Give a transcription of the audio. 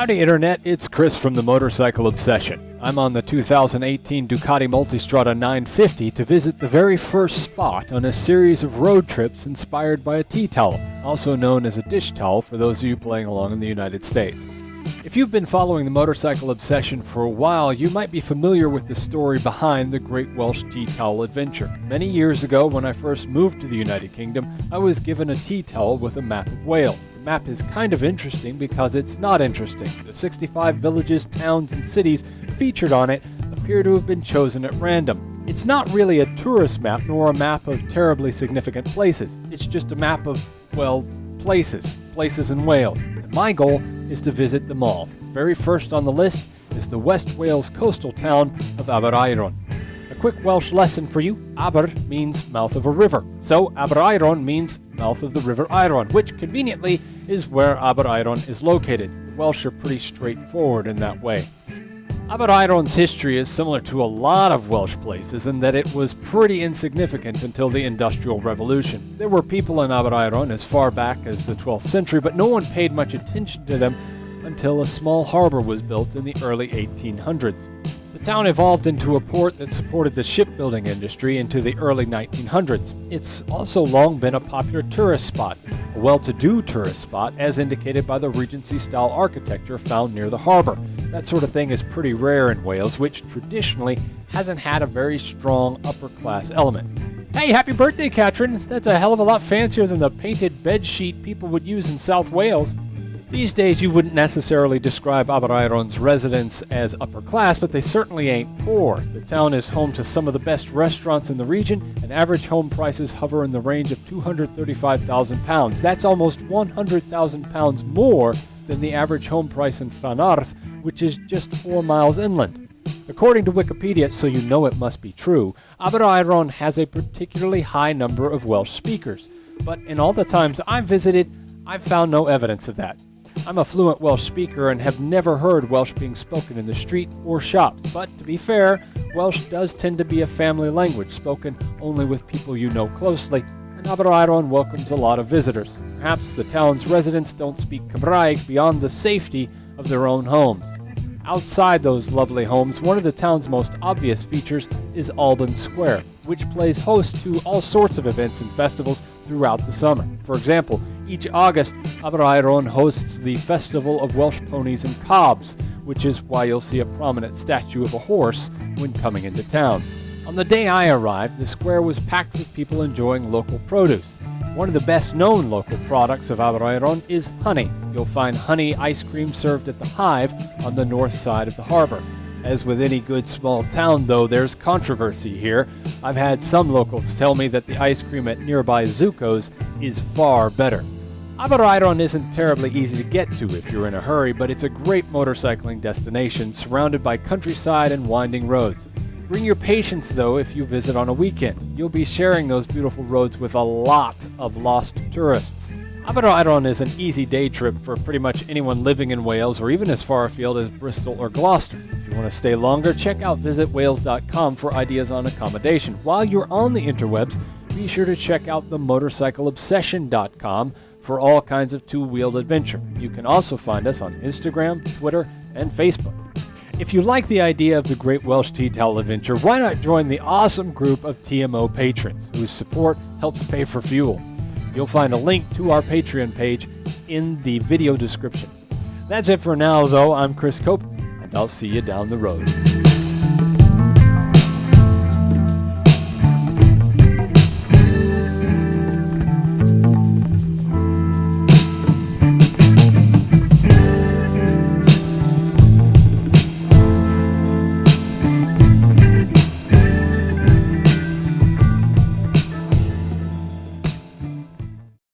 Howdy Internet, it's Chris from the Motorcycle Obsession. I'm on the 2018 Ducati Multistrada 950 to visit the very first spot on a series of road trips inspired by a tea towel, also known as a dish towel for those of you playing along in the United States. If you've been following the Motorcycle Obsession for a while, you might be familiar with the story behind the Great Welsh Tea Towel Adventure. Many years ago, when I first moved to the United Kingdom, I was given a tea towel with a map of Wales. The map is kind of interesting because it's not interesting. The 65 villages, towns, and cities featured on it appear to have been chosen at random. It's not really a tourist map, nor a map of terribly significant places. It's just a map of, well, places in Wales. And my goal is to visit them all. Very first on the list is the West Wales coastal town of Aberaeron. A quick Welsh lesson for you. Aber means mouth of a river. So Aberaeron means mouth of the River Aeron, which conveniently is where Aberaeron is located. The Welsh are pretty straightforward in that way. Aberaeron's history is similar to a lot of Welsh places in that it was pretty insignificant until the Industrial Revolution. There were people in Aberaeron as far back as the 12th century, but no one paid much attention to them until a small harbor was built in the early 1800s. The town evolved into a port that supported the shipbuilding industry into the early 1900s. It's also long been a popular tourist spot, a well-to-do tourist spot as indicated by the Regency-style architecture found near the harbor. That sort of thing is pretty rare in Wales, which traditionally hasn't had a very strong upper-class element. Hey, happy birthday, Katrin! That's a hell of a lot fancier than the painted bed sheet people would use in South Wales. These days, you wouldn't necessarily describe Aberaeron's residents as upper class, but they certainly ain't poor. The town is home to some of the best restaurants in the region, and average home prices hover in the range of £235,000. That's almost £100,000 more than the average home price in Llanarth, which is just 4 miles inland. According to Wikipedia, so you know it must be true, Aberaeron has a particularly high number of Welsh speakers. But in all the times I've visited, I've found no evidence of that. I'm a fluent Welsh speaker and have never heard Welsh being spoken in the street or shops. But to be fair, Welsh does tend to be a family language spoken only with people you know closely, and Aberaeron welcomes a lot of visitors. Perhaps the town's residents don't speak Cymraeg beyond the safety of their own homes. Outside those lovely homes, one of the town's most obvious features is Alban Square, which plays host to all sorts of events and festivals throughout the summer. For example, each August, Aberaeron hosts the Festival of Welsh Ponies and Cobs, which is why you'll see a prominent statue of a horse when coming into town. On the day I arrived, the square was packed with people enjoying local produce. One of the best-known local products of Aberaeron is honey. You'll find honey ice cream served at the Hive on the north side of the harbor. As with any good small town, though, there's controversy here. I've had some locals tell me that the ice cream at nearby Zuko's is far better. Aberaeron isn't terribly easy to get to if you're in a hurry, but it's a great motorcycling destination surrounded by countryside and winding roads. Bring your patience, though, if you visit on a weekend. You'll be sharing those beautiful roads with a lot of lost tourists. Aberaeron is an easy day trip for pretty much anyone living in Wales or even as far afield as Bristol or Gloucester. If you want to stay longer, check out visitwales.com for ideas on accommodation. While you're on the interwebs, be sure to check out the motorcycleobsession.com for all kinds of two-wheeled adventure. You can also find us on Instagram, Twitter, and Facebook. If you like the idea of the Great Welsh Tea Towel Adventure, why not join the awesome group of TMO patrons whose support helps pay for fuel? You'll find a link to our Patreon page in the video description. That's it for now, though. I'm Chris Cope, and I'll see you down the road.